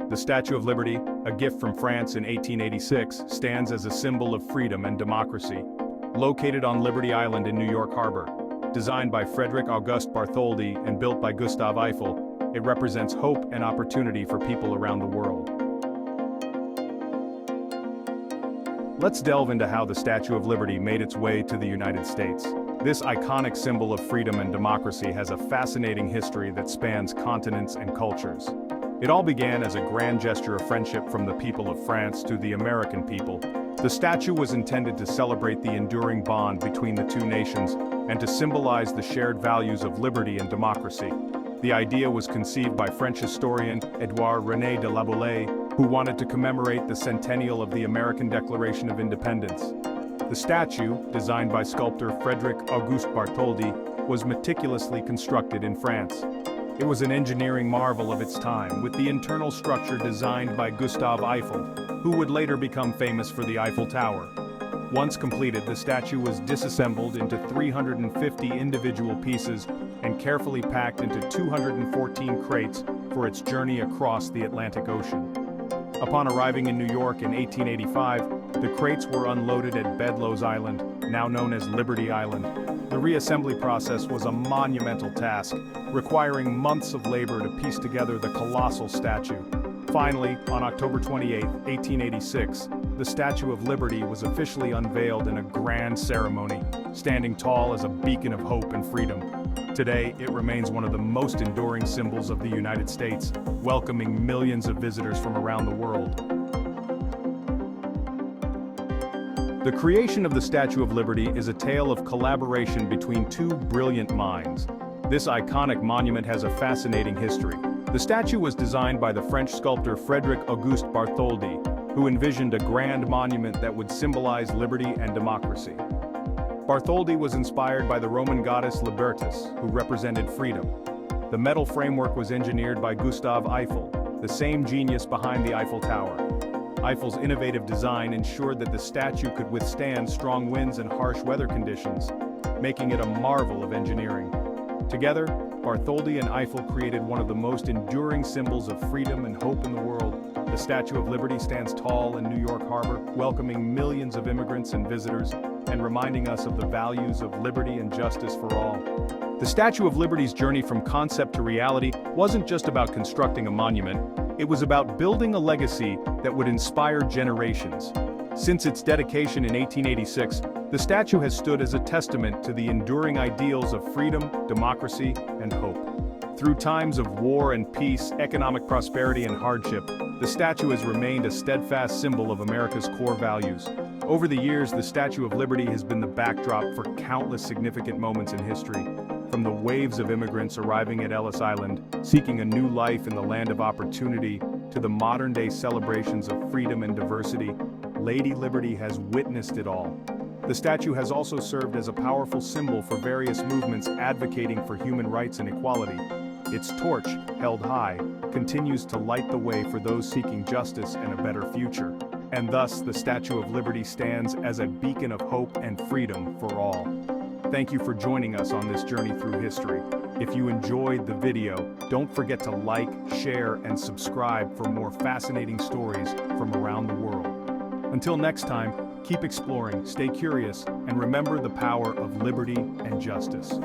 The Statue of Liberty, a gift from France in 1886, stands as a symbol of freedom and democracy. Located on Liberty Island in New York Harbor, designed by Frederick Auguste Bartholdi and built by Gustave Eiffel, it represents hope and opportunity for people around the world. Let's delve into how the Statue of Liberty made its way to the United States. This iconic symbol of freedom and democracy has a fascinating history that spans continents and cultures. It all began as a grand gesture of friendship from the people of France to the American people. The statue was intended to celebrate the enduring bond between the two nations and to symbolize the shared values of liberty and democracy. The idea was conceived by French historian Édouard René de La Boulaye, who wanted to commemorate the centennial of the American Declaration of Independence. The statue, designed by sculptor Frederick Auguste Bartholdi, was meticulously constructed in France. It was an engineering marvel of its time, with the internal structure designed by Gustave Eiffel, who would later become famous for the Eiffel Tower. Once completed, the statue was disassembled into 350 individual pieces and carefully packed into 214 crates for its journey across the Atlantic Ocean. Upon arriving in New York in 1885, the crates were unloaded at Bedloe's Island, now known as Liberty Island. The reassembly process was a monumental task, requiring months of labor to piece together the colossal statue. Finally, on October 28, 1886, the Statue of Liberty was officially unveiled in a grand ceremony, standing tall as a beacon of hope and freedom. Today, it remains one of the most enduring symbols of the United States, welcoming millions of visitors from around the world. The creation of the Statue of Liberty is a tale of collaboration between two brilliant minds. This iconic monument has a fascinating history. The statue was designed by the French sculptor Frederick Auguste Bartholdi, who envisioned a grand monument that would symbolize liberty and democracy. Bartholdi was inspired by the Roman goddess Libertas, who represented freedom. The metal framework was engineered by Gustave Eiffel, the same genius behind the Eiffel Tower. Eiffel's innovative design ensured that the statue could withstand strong winds and harsh weather conditions, making it a marvel of engineering. Together, Bartholdi and Eiffel created one of the most enduring symbols of freedom and hope in the world. The Statue of Liberty stands tall in New York Harbor, welcoming millions of immigrants and visitors, and reminding us of the values of liberty and justice for all. The Statue of Liberty's journey from concept to reality wasn't just about constructing a monument, it was about building a legacy that would inspire generations. Since its dedication in 1886, the statue has stood as a testament to the enduring ideals of freedom, democracy, and hope. Through times of war and peace, economic prosperity and hardship, the statue has remained a steadfast symbol of America's core values. Over the years, the Statue of Liberty has been the backdrop for countless significant moments in history. From the waves of immigrants arriving at Ellis Island, seeking a new life in the land of opportunity, to the modern-day celebrations of freedom and diversity, Lady Liberty has witnessed it all. The statue has also served as a powerful symbol for various movements advocating for human rights and equality. Its torch, held high, continues to light the way for those seeking justice and a better future. And thus, the Statue of Liberty stands as a beacon of hope and freedom for all. Thank you for joining us on this journey through history. If you enjoyed the video, don't forget to like, share, and subscribe for more fascinating stories from around the world. Until next time, keep exploring, stay curious, and remember the power of liberty and justice.